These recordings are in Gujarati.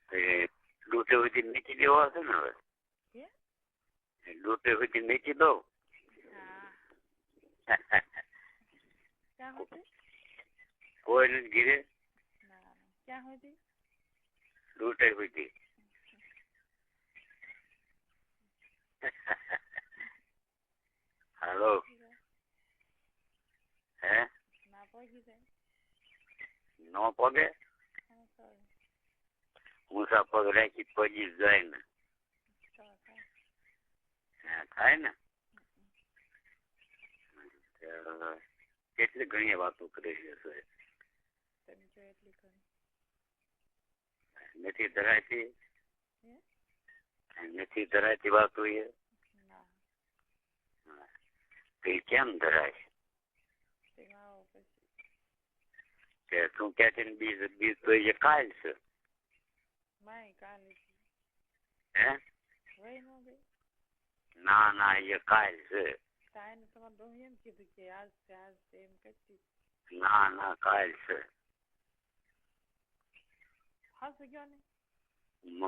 એ લૂંટે સુધી નીચી દેવો હશે ને હવે લૂંટે સુધી નીચી દો કોઈ નથી ગીરે લૂંટે સુધી હાલો હે નો પગે ઊંચા પગ રાખી પગી જાય ને થાય ને કેટલી ઘણી વાતો કરી છે નથી ધરાતી નથી ધરાતી વાતો એ કેમ ધરાય કે તું ક્યાંથી બીજ તો એ કાલ છે હે ના ના એ કાલ છે ના ના કાલ છે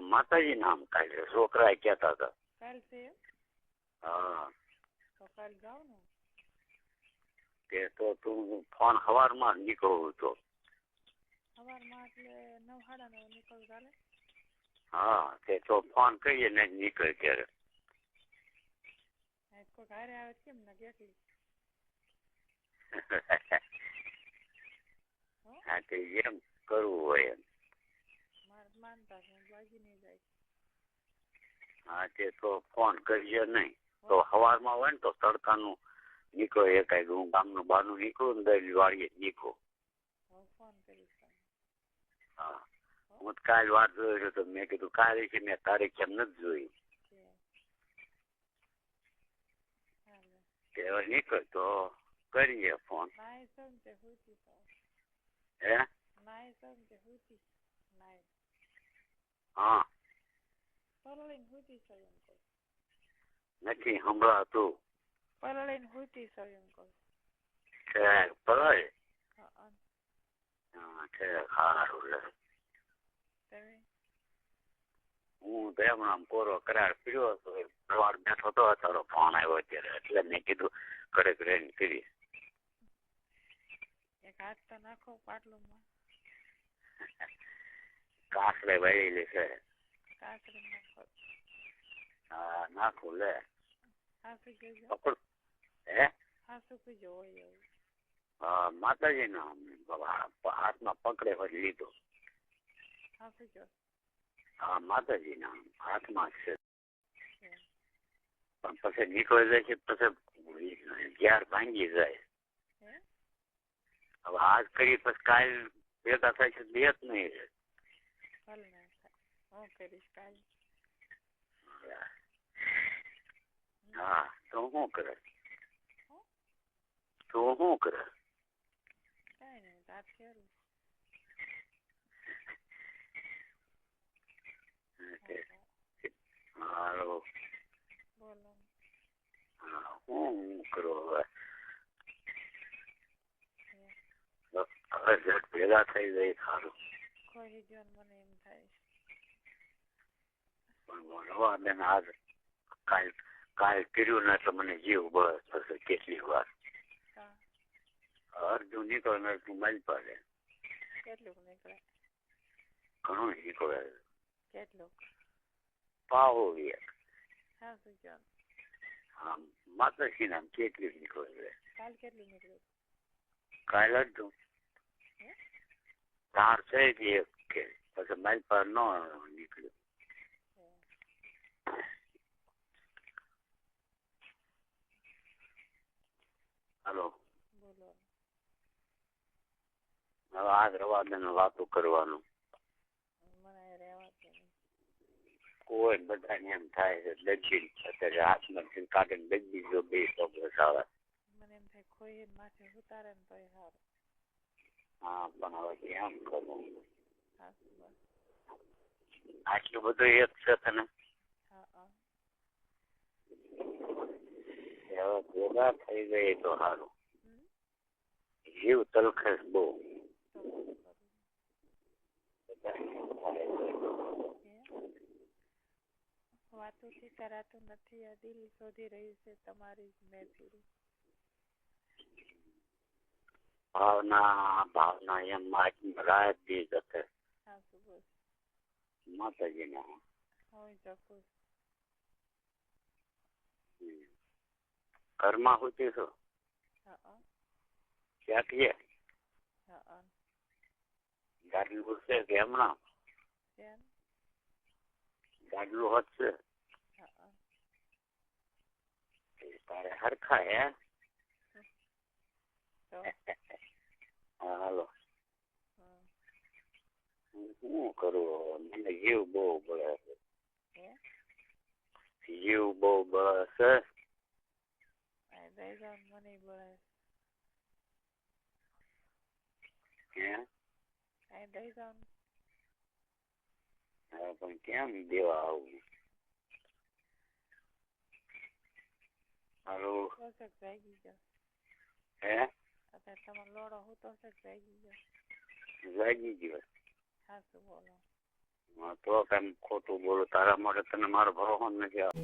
માતાજી નામ કાલ છે છોકરા કહેતા હતા હા તે તો તું ફોન સવારમાં નીકળવું તો હા તે તો ફોન કરીએ ને નીકળે ત્યારે હા તે એમ કરવું હોય એમ હા તે તો ફોન કરીએ નહીં તો સવારમાં હોય ને તો તડકાનું નીકળો એકાય હું ગામનું બહારનું નીકળું ને દઈ વાળીએ નીકળો હા હું કાલ વાત જોઈ તો મેં કીધું કાલે છે મેં તારીખ કેમ નથી જોઈ હવે નીકળ તો કરીએ ફોન હે હા નથી સંભળાતું પરાય હા સારું લે હું તો એમ આમ કોરો કરાર પીડ્યો હતો સવાર બેઠો હતો તારો ફોન આવ્યો અત્યારે એટલે મેં કીધું કડક રહીને કરી કાસરે વળેલી છે હા નાખું લે પકડ હે હા માતાજી નો હાથમાં પકડે પછી લીધો હા માતાજી ના હાથમાં છે પણ પછી નીકળી જાય છે પછી ઘેર ભાંગી જાય હવે આજ કરી પછી કાલ ભેગા થાય છે બે જ નહીં રહે હા તો શું કરે તું શું કરે હાલો હા હું કરો હવે જટ ભેગા થઈ જાય સારું પણ રવા બેન આજ કાલ કર્યું ને એટલે મને જીવ બસ થશે કેટલી વાર અર્જુન નીકળે તું મારી પાસે ઘણું નીકળે પાવો હા માતાજી નામ કેટલી નીકળે કાલ અડધું તાર છે જ એક કે પછી મારી પાસે ન નીકળ્યું હાલો હવે આજ રવા બેન વાતો કરવાનું કોઈ બધાને એમ થાય છે દક્ષિણ અત્યારે હાથમાં કાઢીને દગી જો બે પગ આવે હા પણ હવે એમ કરવું આટલું બધું એક છે તને હવે ભેગા થઈ ગઈ તો સારું જીવ તલખેસ બહુ વાતોથી કરાતું નથી. આ દિલ શોધી રહ્યું છે તમારી જ મહેફિલ. ભાવના એમ રાત દી જશે હા સુબોલ. માતાજીના. હોય જપુર. ઘરમાં હોતી છો? હા ક્યાંથી? હા ગાડલું છે કે હમણાં? કેમ? ગાડલું હશે હા તારે હરખા હે? તો હા હાલો. હા. શું કરું? મને જીવ બહુ બળે છે. હે? જીવ બહુ બળે છે. આ દઈ જાવ મને બોલાય. હે? આ દઈ જાવ. હા પણ કેમ દેવા આવું? હાલો. તો જાગી જાવ. હે? અત્યારે તમારો લોડો હું તો જાગી જાવ. જાગી ગયો. હા શું બોલો? હા તો કેમ ખોટું બોલું? તારા માટે તને મારો ભરોસો નથી આવતો.